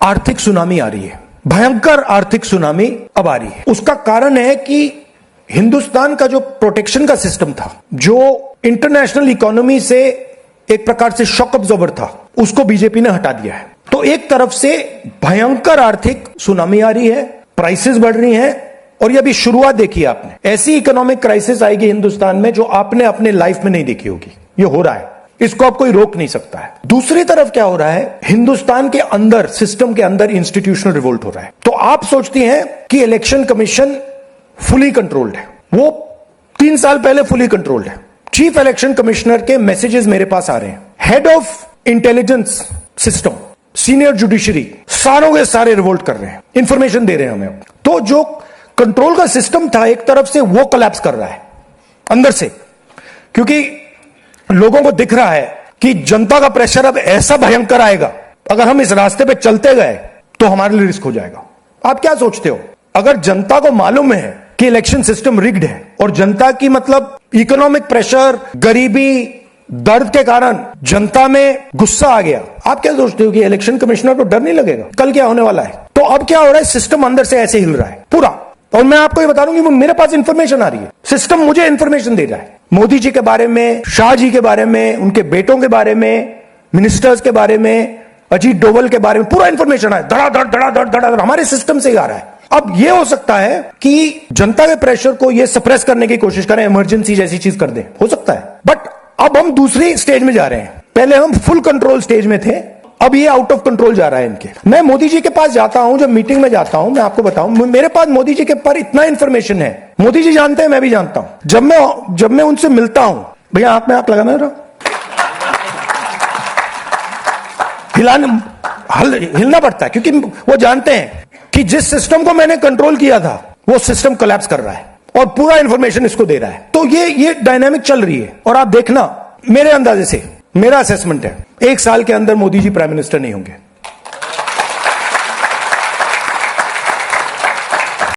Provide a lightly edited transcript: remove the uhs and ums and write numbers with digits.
आर्थिक सुनामी आ रही है, भयंकर आर्थिक सुनामी अब आ रही है। उसका कारण है कि हिंदुस्तान का जो प्रोटेक्शन का सिस्टम था, जो इंटरनेशनल इकोनॉमी से एक प्रकार से शॉक अब्जॉर्बर था, उसको बीजेपी ने हटा दिया है। तो एक तरफ से भयंकर आर्थिक सुनामी आ रही है, प्राइसेस बढ़ रही हैं, और ये अभी शुरुआत देखी आपने। ऐसी इकोनॉमिक क्राइसिस आएगी हिंदुस्तान में जो आपने अपने लाइफ में नहीं देखी होगी। ये हो रहा है, इसको अब कोई रोक नहीं सकता है। दूसरी तरफ क्या हो रहा है, हिंदुस्तान के अंदर, सिस्टम के अंदर इंस्टीट्यूशनल रिवोल्ट हो रहा है। तो आप सोचती हैं कि इलेक्शन कमीशन फुली कंट्रोल्ड है, वो 3 साल पहले फुली कंट्रोल्ड है। चीफ इलेक्शन कमिश्नर के मैसेजेस मेरे पास आ रहे हैं, head of intelligence system, senior judiciary, सारों के सारे रिवोल्ट कर रहे हैं, इंफॉर्मेशन दे रहे हैं हमें। तो जो कंट्रोल का सिस्टम था एक तरफ से, वो कोलैप्स कर रहा है अंदर से, क्योंकि लोगों को दिख रहा है कि जनता का प्रेशर अब ऐसा भयंकर आएगा, अगर हम इस रास्ते पे चलते गए तो हमारे लिए रिस्क हो जाएगा। आप क्या सोचते हो, अगर जनता को मालूम है कि इलेक्शन सिस्टम रिग्ड है और जनता की मतलब इकोनॉमिक प्रेशर, गरीबी, दर्द के कारण जनता में गुस्सा आ गया, आप क्या सोचते हो कि इलेक्शन कमिश्नर को डर नहीं लगेगा कल क्या होने वाला है? तो अब क्या हो रहा है, सिस्टम अंदर से ऐसे हिल रहा है पूरा। और मैं आपको ये बता दूं कि मेरे पास इंफॉर्मेशन आ रही है, सिस्टम मुझे इंफॉर्मेशन दे रहा है, मोदी जी के बारे में, शाह जी के बारे में, उनके बेटों के बारे में, मिनिस्टर्स के बारे में, अजीत डोवल के बारे में पूरा इंफॉर्मेशन है, धड़ाधड़ हमारे सिस्टम से ही आ रहा है। अब यह हो सकता है कि जनता के प्रेशर को यह सप्रेस करने की कोशिश करें, इमरजेंसी जैसी चीज कर दें, हो सकता है। बट अब हम दूसरी स्टेज में जा रहे हैं, पहले हम फुल कंट्रोल स्टेज में थे, अब ये आउट ऑफ कंट्रोल जा रहा है इनके। मैं मोदी जी के पास जाता हूं, जब मीटिंग में जाता हूं, मैं आपको बताऊं, मेरे पास मोदी जी के पर इतना इंफॉर्मेशन है, मोदी जी जानते हैं, मैं भी जानता हूं। जब मैं उनसे मिलता हूं, भैया आप में आप लगाना रहा, हिलना पड़ता है, क्योंकि वो जानते हैं कि जिस सिस्टम को मैंने कंट्रोल किया था वो सिस्टम कोलैप्स कर रहा है और पूरा इंफॉर्मेशन इसको दे रहा है। तो ये डायनामिक चल रही है। और आप देखना, मेरे अंदाजे से, मेरा असेसमेंट है, 1 साल के अंदर मोदी जी प्राइम मिनिस्टर नहीं होंगे।